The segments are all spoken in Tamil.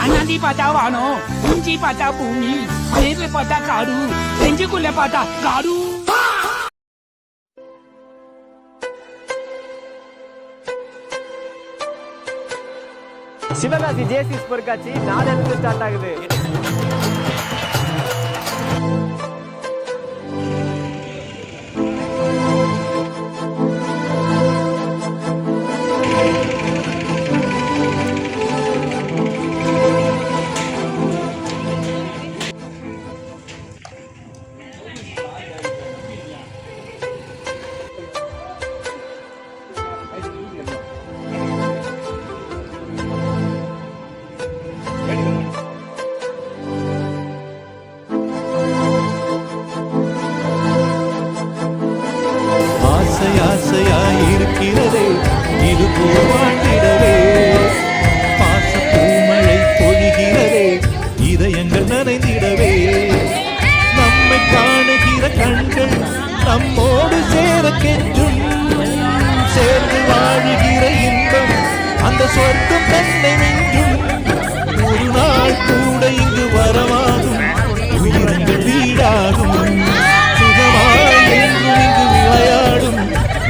அண்ணாந்தி பார்த்தா வானம், இஞ்சி பார்த்தா பூமி, நேர்ல பார்த்தா காடு, நெஞ்சுக்குள்ள பார்த்தா காடு. சிவகாசி ஜேசிஸ் பொருட்காட்சி நாளையிலிருந்து ஸ்டார்ட் ஆகுது. ஆசையாயிருக்கிறதே இது போவாண்டிடவே, பாசப்பூமழை பொழிகிறதே இதயங்கள் நனைந்திடவே, நம்மை காணுகிற கண்கள் நம்மோடு சேர கெஞ்சும், சேர்ந்து வாழுகிற இன்பம் அந்த சொர்க்கம் தன்னை நெஞ்சும், ஒரு நாள் கூட இங்கு வரமாகும் உயிரங்கள் வீடாகும், சுகமாய் என்றும் இங்கு விளையாடும்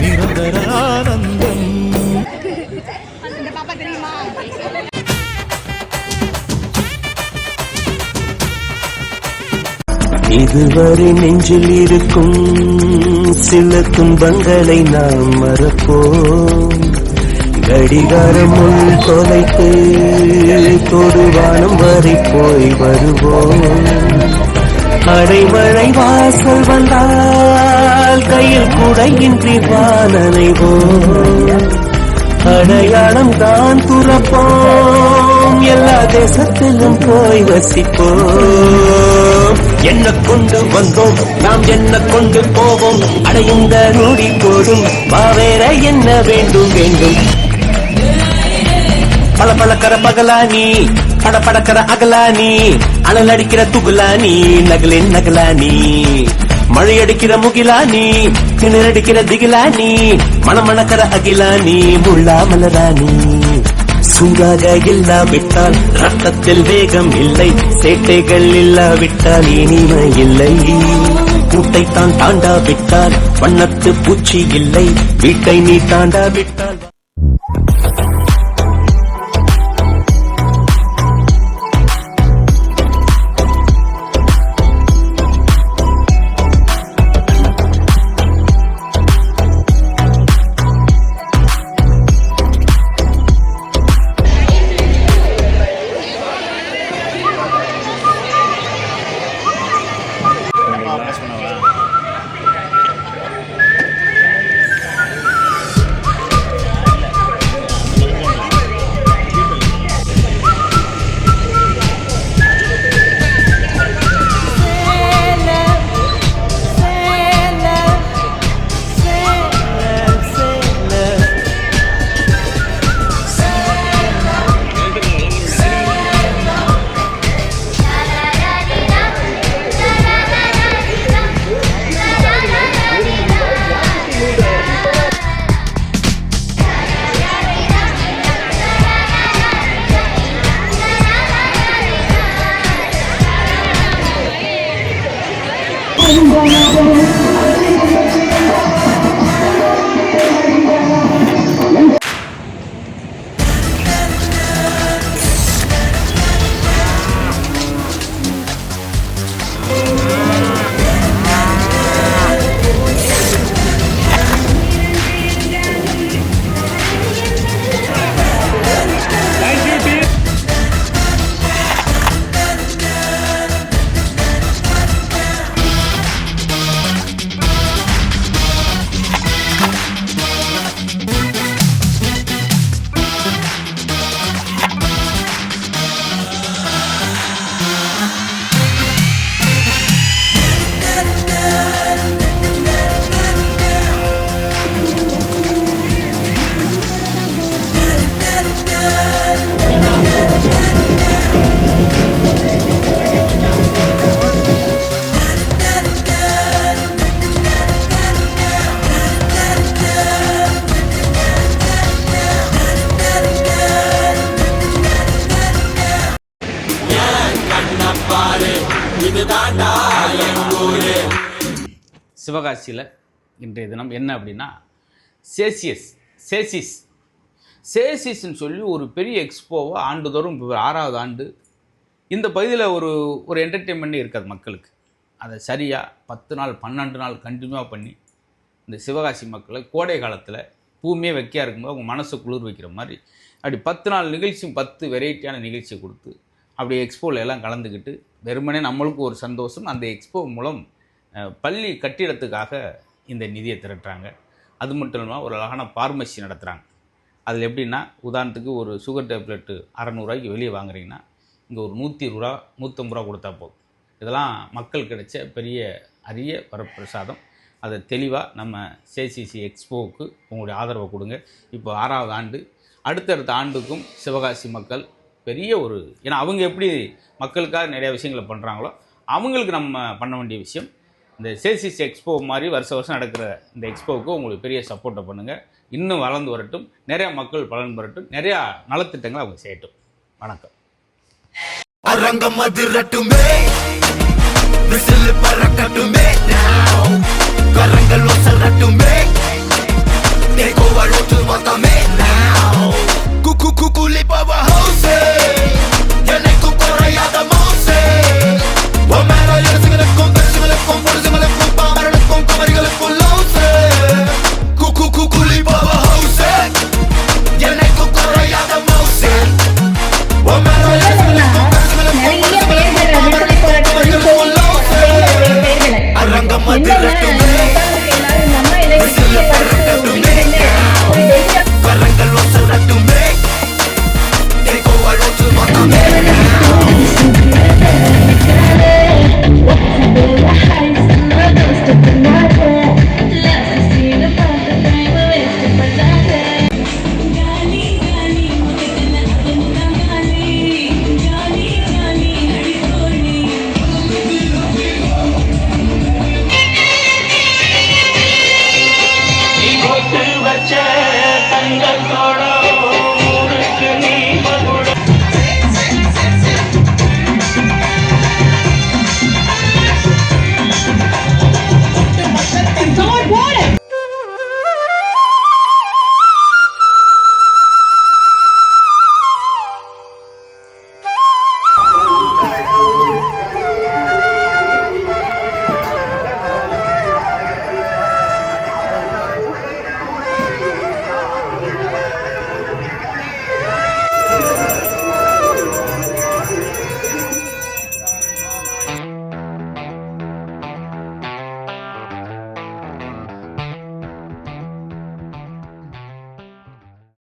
நிரந்தர ஆனந்தம். இதுவரை நெஞ்சில் இருக்கும் சில துன்பங்களை நாம் மறப்போம், கடிகாரம் முள் தொலைத்து தொடுவானம் வரை போய் வருவோம், அடைமழை வாசல் வந்தால் கையில் குடையின்றி வானனைவோம், அடையாளம் தான் துறப்போம் எல்லா தேசத்திலும் போய் வசிப்போம், என்ன கொண்டு வந்தோம் நாம் என்ன கொண்டு போவோம், அடையுந்த நொடி போடும் வேற என்ன வேண்டும் வேண்டும், பல பழக்கிற பகலானி படப்படக்கிற அகலானி, அனல் அடிக்கிற துகுலானி நகலின் நகலானி, மழை அடிக்கிற முகிலானி கிணறடிக்கிற திகிலானி, மணமணக்கிற அகிலானி முள்ளா மலராணி, சூடாக இல்லாவிட்டால் ரத்தத்தில் வேகம் இல்லை, சேட்டைகள் இல்லாவிட்டால் இனிமை இல்லை, கூட்டைத்தான் தாண்டாவிட்டால் வண்ணத்து பூச்சி இல்லை, வீட்டை நீ தாண்டாவிட்டால். சிவகாசியில் இன்றைய தினம் என்ன அப்படின்னா சேசிஸ்ன்னு சொல்லி ஒரு பெரிய எக்ஸ்போவை ஆண்டுதோறும் இப்போ 6வது ஆண்டு இந்த பகுதியில் ஒரு என்டர்டெயின்மெண்ட்டே இருக்காது மக்களுக்கு. அதை சரியாக 10 நாள் 12 நாள் கண்டினியூவாக பண்ணி இந்த சிவகாசி மக்களை கோடை காலத்தில் பூமியே வைக்கையாக இருக்கும்போது அவங்க மனசு குளிர் வைக்கிற மாதிரி அப்படி 10 நாள் நிகழ்ச்சியும் 10 வெரைட்டியான நிகழ்ச்சியை கொடுத்து அப்படி எக்ஸ்போவில் எல்லாம் கலந்துக்கிட்டு வெறுமனே நம்மளுக்கு ஒரு சந்தோஷம். அந்த எக்ஸ்போ மூலம் பள்ளி கட்டிடத்துக்காக இந்த நிதியை திரட்டுறாங்க. அது மட்டும் இல்லாமல் ஒரு அழகான பார்மசி நடத்துகிறாங்க. அதில் எப்படின்னா உதாரணத்துக்கு ஒரு சுகர் டேப்லெட்டு 600 ரூபாய்க்கு வெளியே வாங்குறீங்கன்னா இங்கே ஒரு 120 ரூபா 150 ரூபா கொடுத்தா போதும். இதெல்லாம் மக்கள் கிடைச்ச பெரிய அரிய வரப்பிரசாதம். அதை தெளிவாக நம்ம சேசிசி எக்ஸ்போவுக்கு உங்களுடைய ஆதரவை கொடுங்க. இப்போ 6வது ஆண்டு, அடுத்தடுத்த ஆண்டுக்கும் சிவகாசி மக்கள் பெரிய ஏன்னா அவங்க எப்படி மக்களுக்காக நிறையா விஷயங்களை பண்ணுறாங்களோ அவங்களுக்கு நம்ம பண்ண வேண்டிய விஷயம் இந்த சேசிசி எக்ஸ்போ மாதிரி வருஷம் நடக்கிற இந்த எக்ஸ்போவுக்கு உங்களுக்கு பெரிய சப்போர்ட்டை பண்ணுங்கள். இன்னும் வளர்ந்து வரட்டும், நிறையா மக்கள் பலன் பெறட்டும், நிறையா நலத்திட்டங்களை அவங்க செய்யட்டும். வணக்கம். அரங்கம் அதிரட்டுமே, விசில் பறக்கட்டுமே, கரங்கள் ஒசரட்டுமே, டேக் ஓவர் ஒட்டு மொத்தமே, குலிப்பவ ஹவுஸே